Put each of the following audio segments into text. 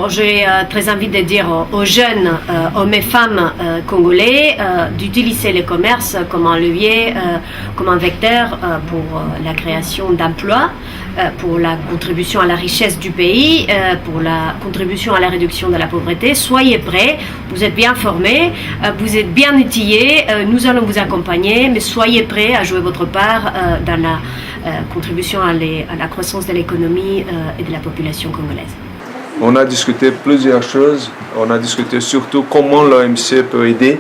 Alors, j'ai très envie de dire aux jeunes hommes et femmes congolais d'utiliser le commerce comme un levier, comme un vecteur pour la création d'emplois, pour la contribution à la richesse du pays, pour la contribution à la réduction de la pauvreté. Soyez prêts, vous êtes bien formés, vous êtes bien outillés, nous allons vous accompagner, mais soyez prêts à jouer votre part dans la contribution à la croissance de l'économie et de la population congolaise. On a discuté plusieurs choses. On a discuté surtout comment l'OMC peut aider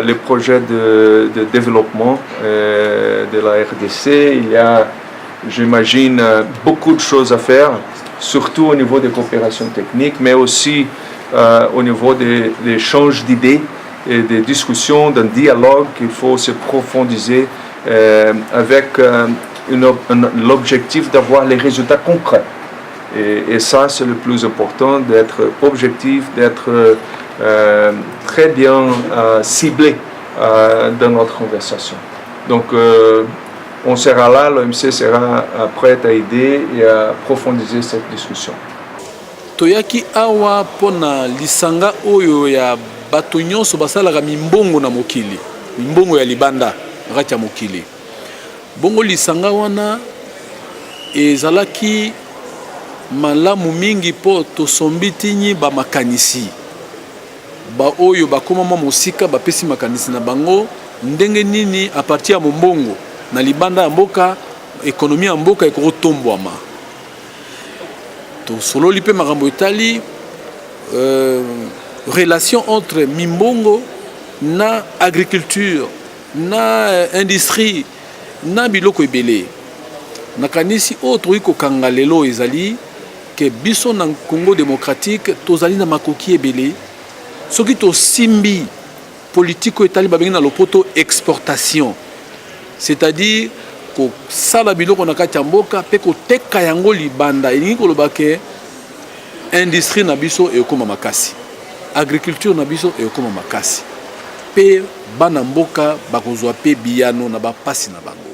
les projets de développement de la RDC. Il y a, j'imagine, beaucoup de choses à faire, surtout au niveau des coopérations techniques, mais aussi au niveau des échanges d'idées et des discussions, d'un dialogue qu'il faut se profondiser avec l'objectif d'avoir les résultats concrets. Et ça, c'est le plus important, d'être objectif, d'être très bien ciblé dans notre conversation. Donc, on sera là, l'OMC sera prête à aider et à approfondir cette discussion. Toyaki awa pona lisanga oyo ya bato nyonso basalaka mimbongo na mokili, mimbongo ya libanda ngati ya mokili. Bongo lisanga wana ezalaki malamu mingi po tosombi tinyi ba makanisi ba oyo bakoma mwa mosika bapesi makanisi na bango ndenge nini a partir ya mombongo na libanda ya mboka ekonomi ya mboka ekotombwama. Tosololi pe makambo etali relation entre mimbongo na agriculture na industrie na biloko ebele. Nakanisi o toyi kokanga lelo ezali que biso na Congo démocratique tozali na makoki ebele soki to simbi politique etali babengi na lopoto exportation, c'est-à-dire ko sala biloko na kati ya mboka pe ko teka yango libanda elingi koloba ke industrie na biso ekoma makasi, agriculture na biso ekoma makasi pe bana mboka bakozwa pe biyano na bapasi na bango.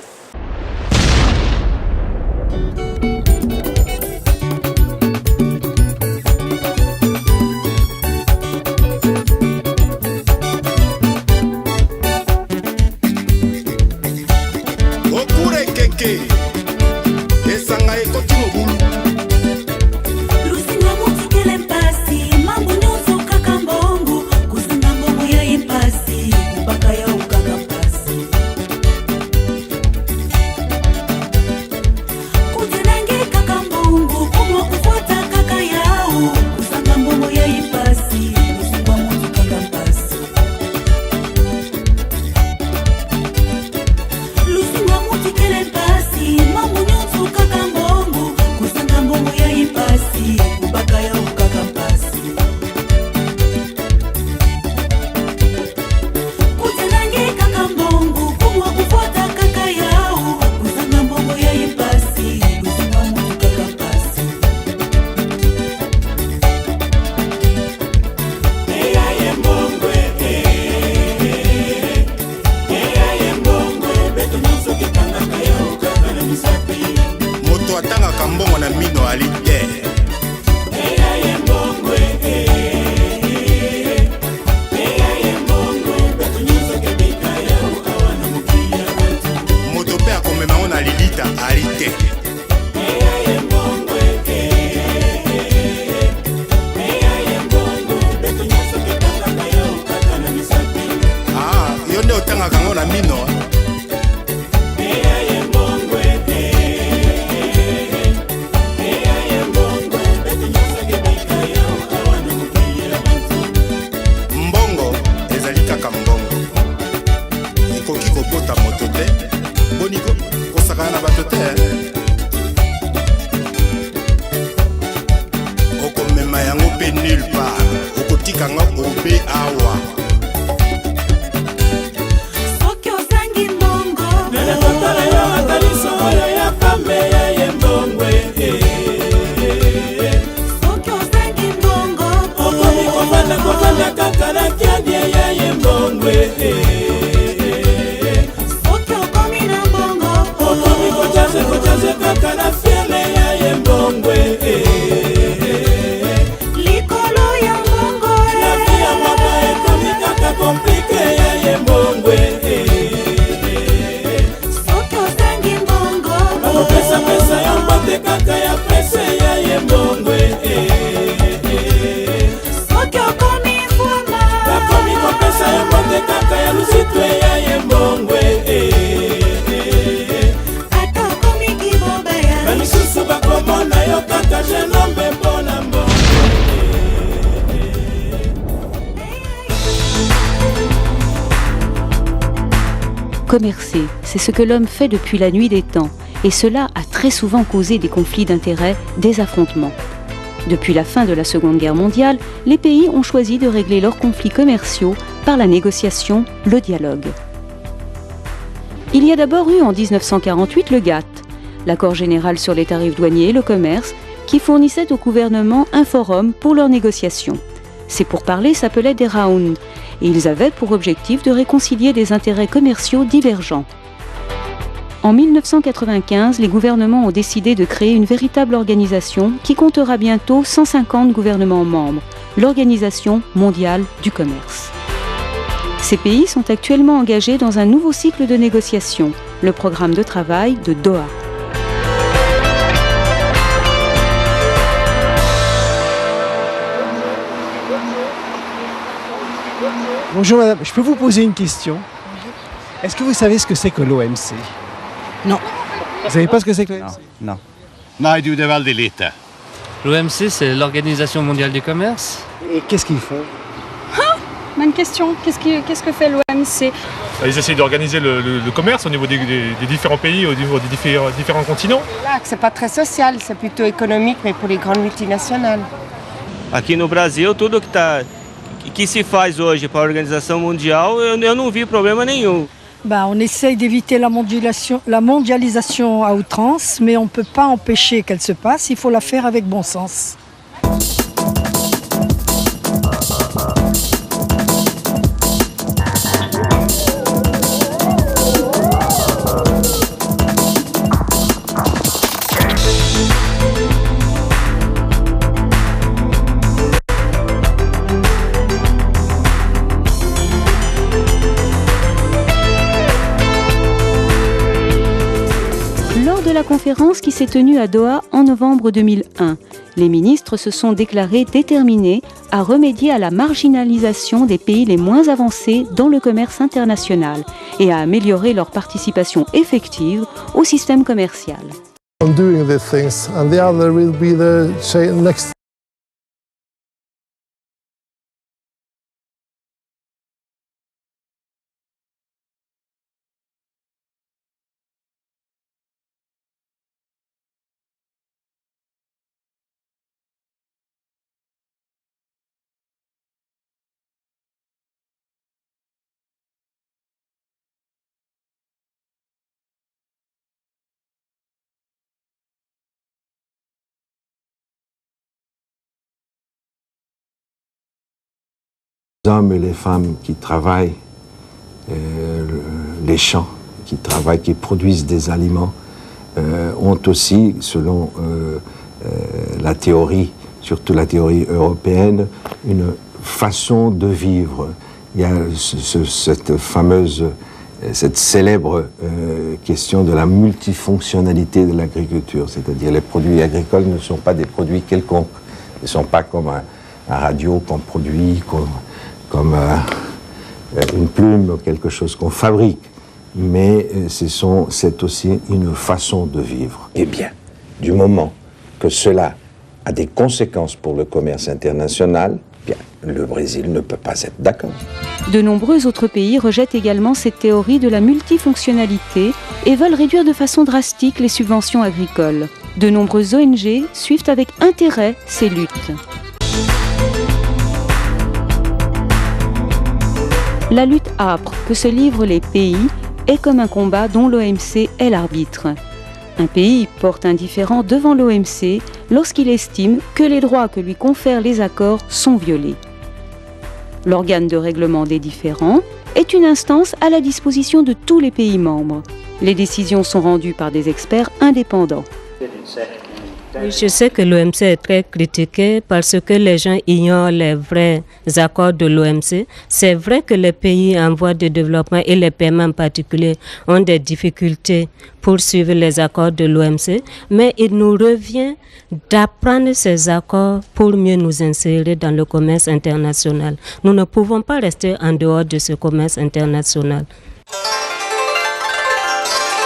commercer, c'est ce que l'homme fait depuis la nuit des temps, et cela a très souvent causé des conflits d'intérêts, des affrontements. Depuis la fin de la Seconde Guerre mondiale, les pays ont choisi de régler leurs conflits commerciaux par la négociation, le dialogue. Il y a d'abord eu en 1948 le GATT, l'accord général sur les tarifs douaniers et le commerce, qui fournissait au gouvernement un forum pour leurs négociations. Ces pourparlers s'appelaient des rounds, et ils avaient pour objectif de réconcilier des intérêts commerciaux divergents. En 1995, les gouvernements ont décidé de créer une véritable organisation qui comptera bientôt 150 gouvernements membres, l'Organisation mondiale du commerce. Ces pays sont actuellement engagés dans un nouveau cycle de négociations, le programme de travail de Doha. Bonjour madame, je peux vous poser une question? Est-ce que vous savez ce que c'est que l'OMC? Non. Vous savez pas ce que c'est que l'OMC? Non. Nej, du, det är väldigt lite. L'OMC, c'est l'Organisation mondiale du commerce. Et qu'est-ce qu'ils font? Bonne question. Qu'est-ce que fait l'OMC? Ils essaient d'organiser le commerce au niveau des différents pays, au niveau des différents continents. C'est pas très social, c'est plutôt économique, mais pour les grandes multinationales. Aqui no Brasil, tudo que se faz hoje para a Organização Mundial, eu não vi problema nenhum. On essaye d'éviter la mondialisation à outrance, mais on ne peut pas empêcher qu'elle se passe, il faut la faire avec bon sens. La conférence qui s'est tenue à Doha en novembre 2001. Les ministres se sont déclarés déterminés à remédier à la marginalisation des pays les moins avancés dans le commerce international et à améliorer leur participation effective au système commercial. I'm doing these things, and the other will be the next. Les hommes et les femmes qui travaillent les champs, qui travaillent, qui produisent des aliments, ont aussi, selon la théorie, surtout la théorie européenne, une façon de vivre. Il y a cette célèbre question de la multifonctionnalité de l'agriculture, c'est-à-dire les produits agricoles ne sont pas des produits quelconques, ils ne sont pas comme un radio qu'on produit, comme une plume ou quelque chose qu'on fabrique, mais c'est aussi une façon de vivre. Eh bien, du moment que cela a des conséquences pour le commerce international, bien, le Brésil ne peut pas être d'accord. De nombreux autres pays rejettent également cette théorie de la multifonctionnalité et veulent réduire de façon drastique les subventions agricoles. De nombreuses ONG suivent avec intérêt ces luttes. La lutte âpre que se livrent les pays est comme un combat dont l'OMC est l'arbitre. Un pays porte un différend devant l'OMC lorsqu'il estime que les droits que lui confèrent les accords sont violés. L'organe de règlement des différends est une instance à la disposition de tous les pays membres. Les décisions sont rendues par des experts indépendants. Oui, je sais que l'OMC est très critiqué parce que les gens ignorent les vrais accords de l'OMC. C'est vrai que les pays en voie de développement et les paiements particuliers ont des difficultés pour suivre les accords de l'OMC, mais il nous revient d'apprendre ces accords pour mieux nous insérer dans le commerce international. Nous ne pouvons pas rester en dehors de ce commerce international.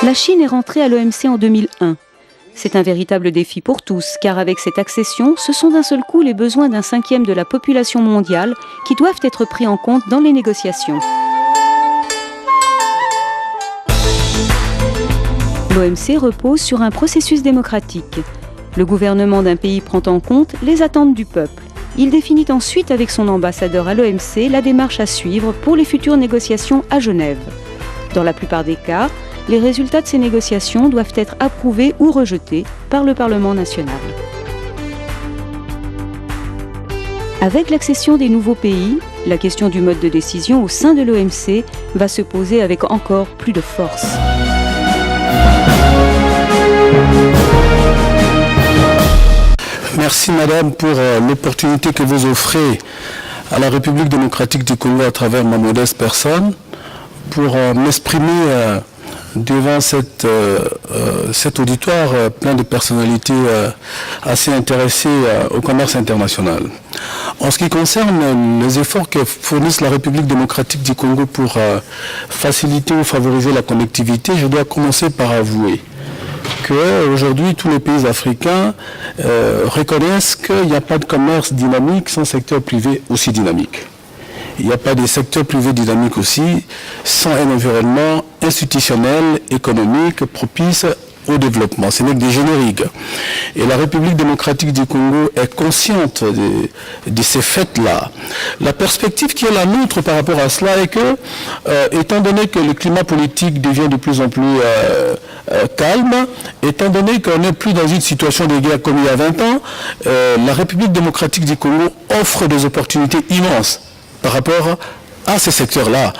La Chine est rentrée à l'OMC en 2001. C'est un véritable défi pour tous, car avec cette accession, ce sont d'un seul coup les besoins d'un cinquième de la population mondiale qui doivent être pris en compte dans les négociations. L'OMC repose sur un processus démocratique. Le gouvernement d'un pays prend en compte les attentes du peuple. Il définit ensuite avec son ambassadeur à l'OMC la démarche à suivre pour les futures négociations à Genève. Dans la plupart des cas, les résultats de ces négociations doivent être approuvés ou rejetés par le Parlement national. Avec l'accession des nouveaux pays, la question du mode de décision au sein de l'OMC va se poser avec encore plus de force. Merci Madame pour l'opportunité que vous offrez à la République démocratique du Congo à travers ma modeste personne pour m'exprimer devant cet auditoire plein de personnalités assez intéressées au commerce international. En ce qui concerne les efforts que fournissent la République démocratique du Congo pour faciliter ou favoriser la connectivité, je dois commencer par avouer qu'aujourd'hui, tous les pays africains reconnaissent qu'il n'y a pas de commerce dynamique sans secteur privé aussi dynamique. Il n'y a pas de secteur privé dynamique aussi sans un environnement institutionnel, économique, propice au développement. Ce n'est que des génériques. Et la République démocratique du Congo est consciente de ces faits-là. La perspective qui est la nôtre par rapport à cela est que, étant donné que le climat politique devient de plus en plus calme, étant donné qu'on n'est plus dans une situation de guerre comme il y a 20 ans, la République démocratique du Congo offre des opportunités immenses par rapport à ces secteurs-là.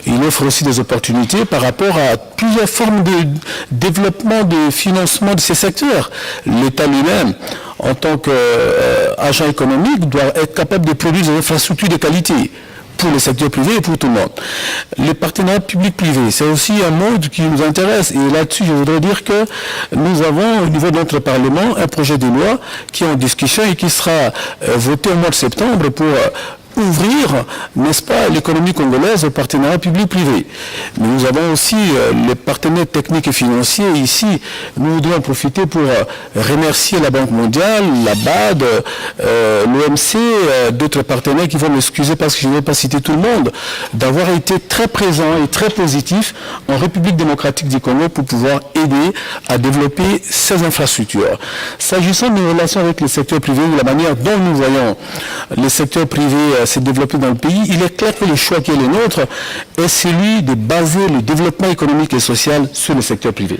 Il offre aussi des opportunités par rapport à plusieurs formes de développement, de financement de ces secteurs. L'État lui-même, en tant qu'agent économique, doit être capable de produire des infrastructures de qualité pour le secteur privé et pour tout le monde. Les partenariats publics-privés, c'est aussi un mode qui nous intéresse. Et là-dessus, je voudrais dire que nous avons, au niveau de notre Parlement, un projet de loi qui est en discussion et qui sera voté au mois de septembre pour ouvrir, n'est-ce pas, l'économie congolaise au partenariat public-privé. Mais nous avons aussi les partenaires techniques et financiers. Ici, nous voudrions en profiter pour remercier la Banque mondiale, la BAD, l'OMC, d'autres partenaires qui vont m'excuser parce que je ne vais pas citer tout le monde, d'avoir été très présents et très positifs en République démocratique du Congo pour pouvoir aider à développer ces infrastructures. S'agissant de nos relations avec le secteur privé, de la manière dont nous voyons le secteur privé se développer dans le pays, il est clair que le choix qui est le nôtre est celui de baser le développement économique et social sur le secteur privé.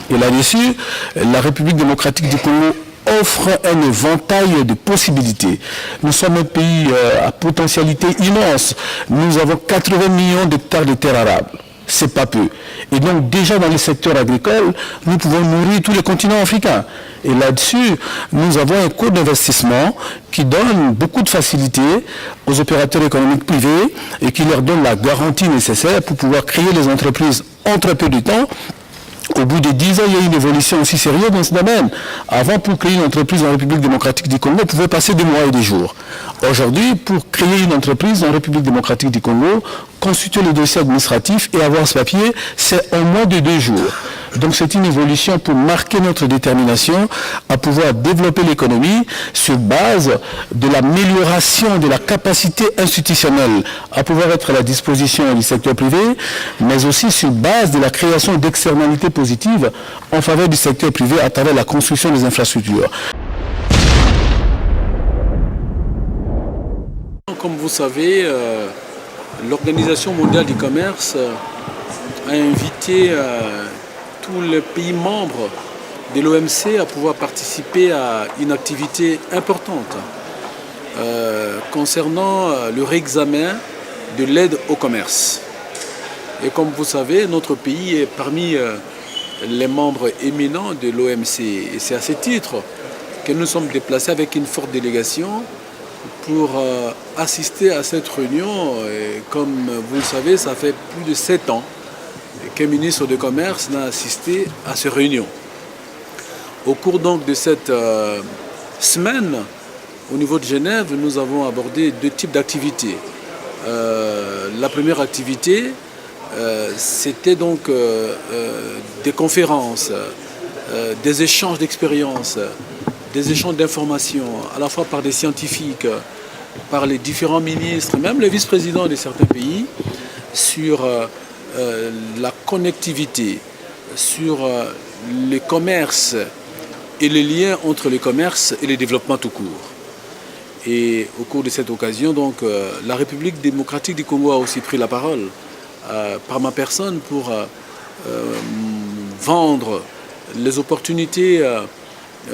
Et là-dessus, la République démocratique du Congo offre un éventail de possibilités. Nous sommes un pays à potentialité immense. Nous avons 80 millions d'hectares de terres arables. C'est pas peu. Et donc déjà dans le secteur agricole, nous pouvons nourrir tous les continents africains. Et là-dessus, nous avons un coût d'investissement qui donne beaucoup de facilités aux opérateurs économiques privés et qui leur donne la garantie nécessaire pour pouvoir créer les entreprises en très peu de temps. Au bout de 10 ans, il y a une évolution aussi sérieuse dans ce domaine. Avant, pour créer une entreprise en République démocratique du Congo, on pouvait passer des mois et des jours. Aujourd'hui, pour créer une entreprise en République démocratique du Congo, constituer le dossier administratif et avoir ce papier, c'est en moins de 2 jours. Donc c'est une évolution pour marquer notre détermination à pouvoir développer l'économie sur base de l'amélioration de la capacité institutionnelle à pouvoir être à la disposition du secteur privé, mais aussi sur base de la création d'externalités positives en faveur du secteur privé à travers la construction des infrastructures. Comme vous savez, l'Organisation mondiale du commerce a invité tous les pays membres de l'OMC à pouvoir participer à une activité importante concernant le réexamen de l'aide au commerce. Et comme vous savez, notre pays est parmi les membres éminents de l'OMC. Et c'est à ce titre que nous sommes déplacés avec une forte délégation pour assister à cette réunion. Et comme vous le savez, ça fait plus de 7 ans qu'un ministre de Commerce n'a assisté à ces réunions. Au cours donc de cette semaine, au niveau de Genève, nous avons abordé 2 types d'activités. La première activité, c'était donc des conférences, des échanges d'expériences, des échanges d'informations, à la fois par des scientifiques, par les différents ministres, même les vice-présidents de certains pays, sur la connectivité, sur les commerces et les liens entre les commerces et le développement tout court. Et au cours de cette occasion, donc, la République démocratique du Congo a aussi pris la parole par ma personne pour vendre les opportunités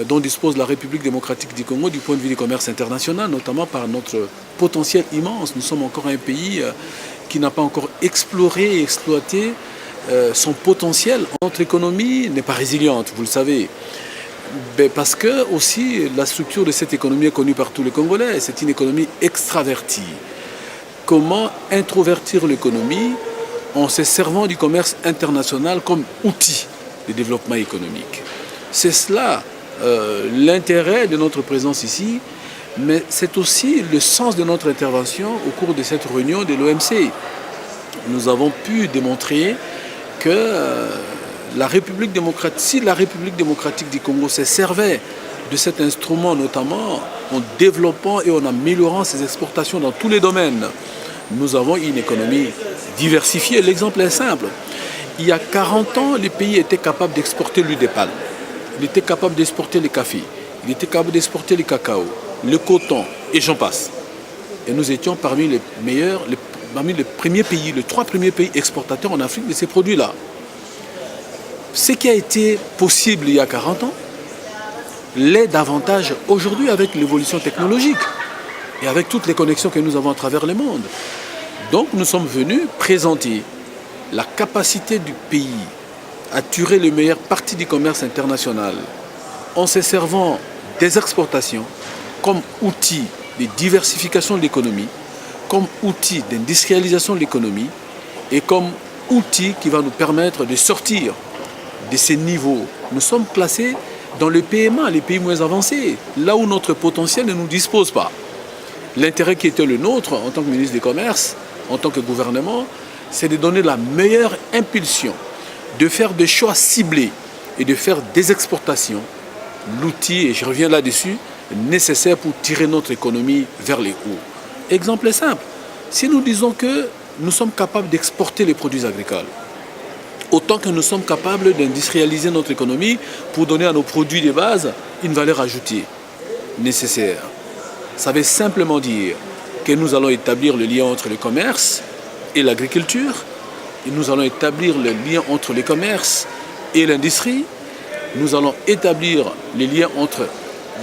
dont dispose la République démocratique du Congo du point de vue du commerce international, notamment par notre potentiel immense. Nous sommes encore un pays qui n'a pas encore exploré et exploité son potentiel. Notre économie n'est pas résiliente, vous le savez. Parce que aussi la structure de cette économie est connue par tous les Congolais. C'est une économie extravertie. Comment introvertir l'économie en se servant du commerce international comme outil de développement économique? C'est cela l'intérêt de notre présence ici, mais c'est aussi le sens de notre intervention au cours de cette réunion de l'OMC. Nous avons pu démontrer que si la République démocratique du Congo se servait de cet instrument, notamment en développant et en améliorant ses exportations dans tous les domaines, nous avons une économie diversifiée. L'exemple est simple. Il y a 40 ans, les pays étaient capables d'exporter l'huile de palme. Ils étaient capables d'exporter le café. Ils étaient capables d'exporter le cacao, le coton, et j'en passe. Et nous étions parmi les meilleurs, parmi les premiers pays, les 3 premiers pays exportateurs en Afrique de ces produits-là. Ce qui a été possible il y a 40 ans l'est davantage aujourd'hui avec l'évolution technologique et avec toutes les connexions que nous avons à travers le monde. Donc nous sommes venus présenter la capacité du pays à tirer les meilleures parties du commerce international en se servant des exportations comme outil de diversification de l'économie, comme outil d'industrialisation de l'économie et comme outil qui va nous permettre de sortir de ces niveaux. Nous sommes classés dans le PMA, les pays moins avancés, là où notre potentiel ne nous dispose pas. L'intérêt qui était le nôtre en tant que ministre du Commerce, en tant que gouvernement, c'est de donner la meilleure impulsion, de faire des choix ciblés et de faire des exportations, l'outil, et je reviens là-dessus, nécessaire pour tirer notre économie vers les hauts. Exemple simple, si nous disons que nous sommes capables d'exporter les produits agricoles, autant que nous sommes capables d'industrialiser notre économie pour donner à nos produits de base une valeur ajoutée nécessaire. Ça veut simplement dire que nous allons établir le lien entre le commerce et l'agriculture, et nous allons établir le lien entre le commerce et l'industrie, nous allons établir les liens entre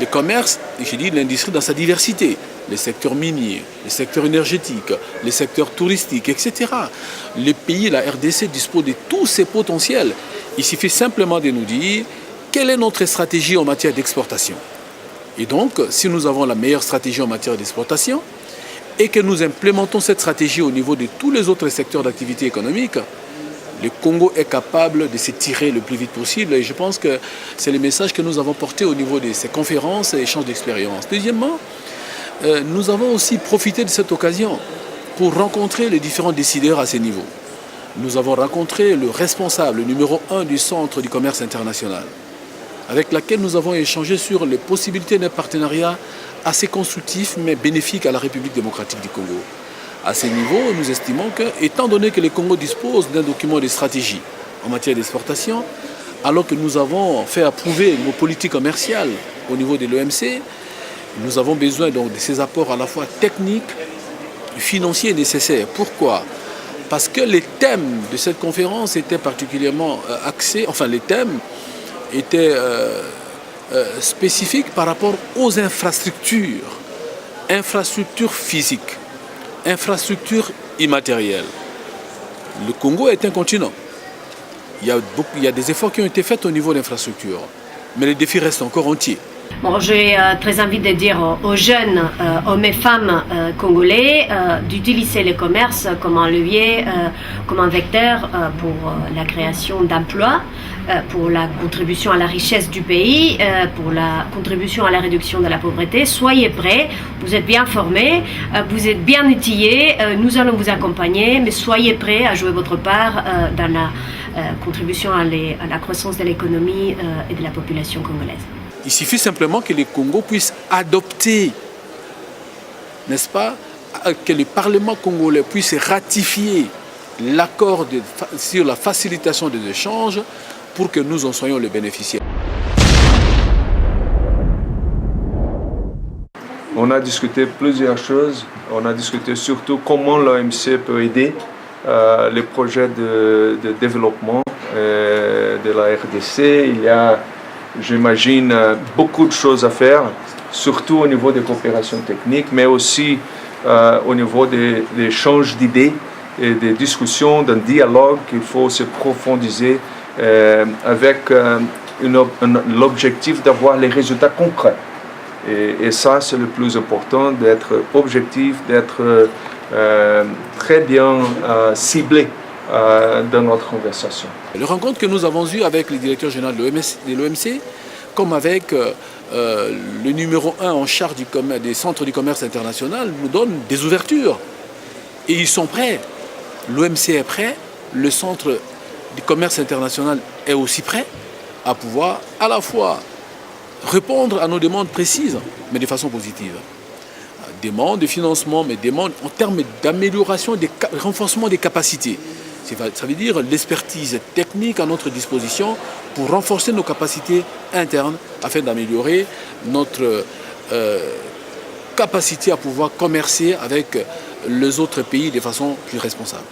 le commerce et je dis l'industrie dans sa diversité, les secteurs miniers, les secteurs énergétiques, les secteurs touristiques, etc. Le pays, la RDC, dispose de tous ces potentiels. Il suffit simplement de nous dire quelle est notre stratégie en matière d'exportation. Et donc, si nous avons la meilleure stratégie en matière d'exportation et que nous implémentons cette stratégie au niveau de tous les autres secteurs d'activité économique, le Congo est capable de se tirer le plus vite possible. Et je pense que c'est le message que nous avons porté au niveau de ces conférences et échanges d'expériences. Deuxièmement, nous avons aussi profité de cette occasion pour rencontrer les différents décideurs à ces niveaux. Nous avons rencontré le responsable numéro 1 du Centre du commerce international, avec laquelle nous avons échangé sur les possibilités d'un partenariat assez constructif mais bénéfique à la République démocratique du Congo. À ce niveau, nous estimons que, étant donné que le Congo dispose d'un document de stratégie en matière d'exportation, alors que nous avons fait approuver nos politiques commerciales au niveau de l'OMC, nous avons besoin donc de ces apports à la fois techniques, financiers nécessaires. Pourquoi ? Parce que les thèmes de cette conférence étaient particulièrement axés, enfin les thèmes étaient spécifiques par rapport aux infrastructures physiques, infrastructures immatérielles. Le Congo est un continent. Il y a des efforts qui ont été faits au niveau de l'infrastructure, mais les défis restent encore entiers. Bon, j'ai très envie de dire aux jeunes, hommes et femmes congolais, d'utiliser le commerce comme un levier, comme un vecteur pour la création d'emplois, pour la contribution à la richesse du pays, pour la contribution à la réduction de la pauvreté. Soyez prêts, vous êtes bien formés, vous êtes bien outillés, nous allons vous accompagner, mais soyez prêts à jouer votre part dans la contribution à la croissance de l'économie et de la population congolaise. Il suffit simplement que le Congo puisse adopter, n'est-ce pas, que le Parlement congolais puisse ratifier l'accord sur la facilitation des échanges pour que nous en soyons les bénéficiaires. On a discuté plusieurs choses. On a discuté surtout comment l'OMC peut aider les projets de développement de la RDC. Il y a, j'imagine, beaucoup de choses à faire, surtout au niveau des coopérations techniques, mais aussi au niveau des échanges d'idées et des discussions, d'un dialogue qu'il faut se profondiser avec l'objectif d'avoir les résultats concrets. Et ça, c'est le plus important, d'être objectif, d'être très bien ciblé dans notre conversation. Les rencontres que nous avons eues avec le directeur général de l'OMC, comme avec le numéro 1 en charge des centres du commerce international, nous donnent des ouvertures. Et ils sont prêts. L'OMC est prêt, le centre du commerce international est aussi prêt à pouvoir à la fois répondre à nos demandes précises, mais de façon positive. Demandes de financement, mais demandes en termes d'amélioration, de renforcement des capacités. Ça veut dire l'expertise technique à notre disposition pour renforcer nos capacités internes afin d'améliorer notre capacité à pouvoir commercer avec les autres pays de façon plus responsable.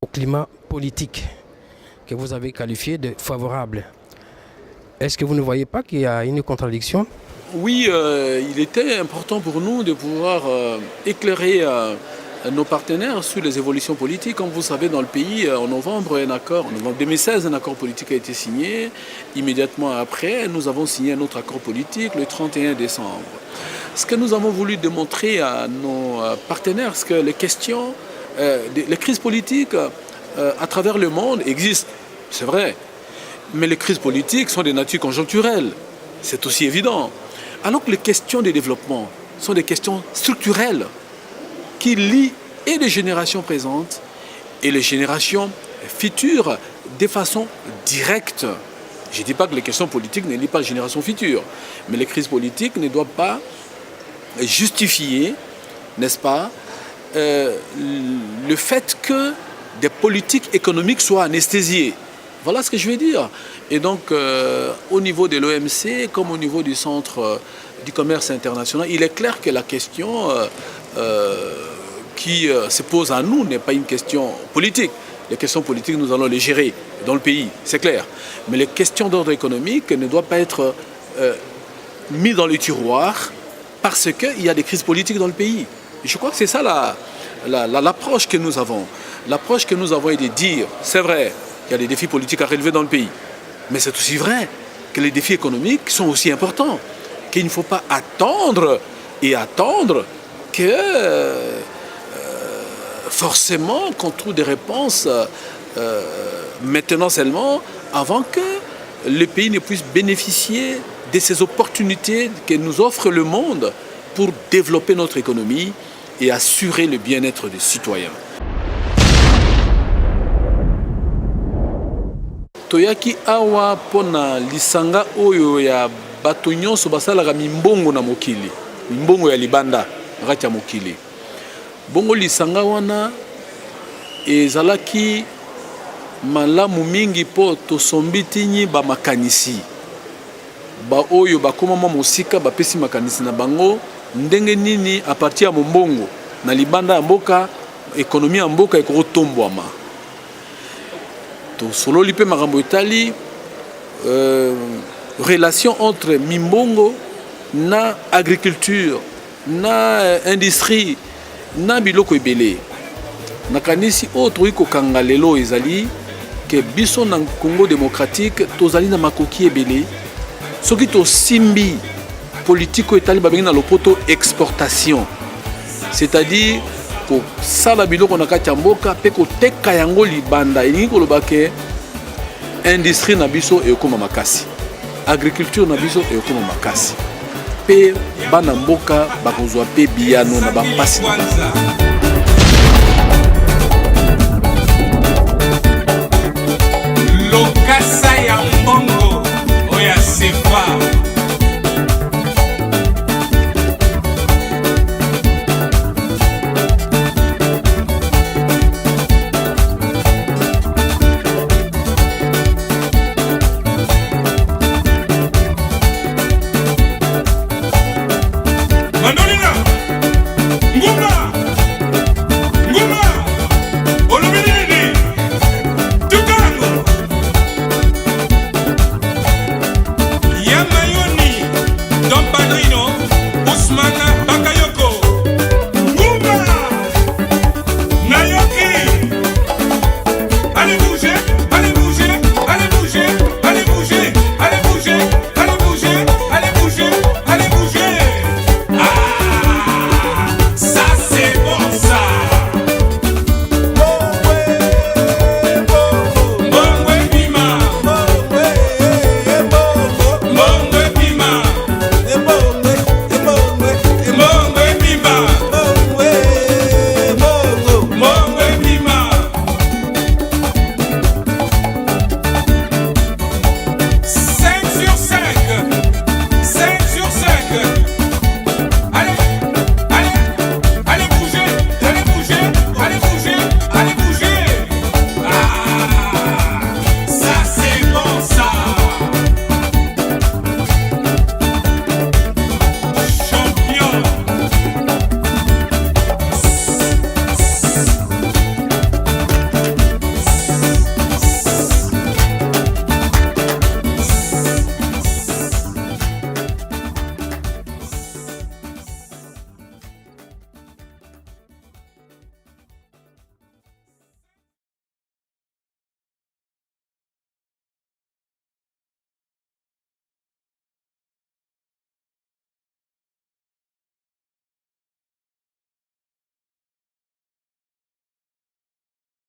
Au climat politique que vous avez qualifié de favorable, est-ce que vous ne voyez pas qu'il y a une contradiction? Oui, il était important pour nous de pouvoir éclairer nos partenaires sur les évolutions politiques. Comme vous savez, dans le pays, en novembre 2016, un accord politique a été signé. Immédiatement après, nous avons signé un autre accord politique le 31 décembre. Ce que nous avons voulu démontrer à nos partenaires, c'est que les questions, les crises politiques à travers le monde existent, c'est vrai. Mais les crises politiques sont de nature conjoncturelle, c'est aussi évident. Alors que les questions de développement sont des questions structurelles qui lient et les générations présentes et les générations futures de façon directe. Je ne dis pas que les questions politiques ne lient pas les générations futures, mais les crises politiques ne doivent pas justifier, n'est-ce pas, le fait que des politiques économiques soient anesthésiées. Voilà ce que je veux dire. Et donc, au niveau de l'OMC, comme au niveau du Centre du commerce international, il est clair que la question qui se pose à nous n'est pas une question politique. Les questions politiques, nous allons les gérer dans le pays, c'est clair. Mais les questions d'ordre économique ne doivent pas être mises dans le tiroir parce qu'il y a des crises politiques dans le pays. Et je crois que c'est ça l'approche que nous avons. L'approche que nous avons est de dire, c'est vrai, il y a des défis politiques à relever dans le pays. Mais c'est aussi vrai que les défis économiques sont aussi importants. Qu'il ne faut pas attendre que forcément qu'on trouve des réponses maintenant seulement, avant que le pays ne puisse bénéficier de ces opportunités que nous offre le monde pour développer notre économie et assurer le bien-être des citoyens. Toyaki awa pona lisanga oyo ya bato nyonso basalaka mimbongo na mokili, mimbongo ya libanda nakati ya mokili. Bongo lisanga wana ezalaki malamu mingi po tosombi tinyi ba makanisi. Ba oyo bakoma mwa mosika bapesi makanisi na bango ndenge nini a partir ya mombongo na libanda ya mboka, ekonomi ya mboka ekotombwama. Sololi pe makambo etali relation entre mimbongo na agriculture na industrie na biloko ebele nakanisi oyo toyi kokanga lelo ezali ke biso na Congo démocratique tozali na makoki ebele soki tosimbi politiko etali babengi na lopoto exportation, c'est-à-dire kosala biloko na kati ya mboka pe koteka yango libanda elingi koloba ke industrie na biso ekoma makasi, agriculture na biso ekoma makasi pe bana mboka bakozwa pe biyano na bampasi na bango.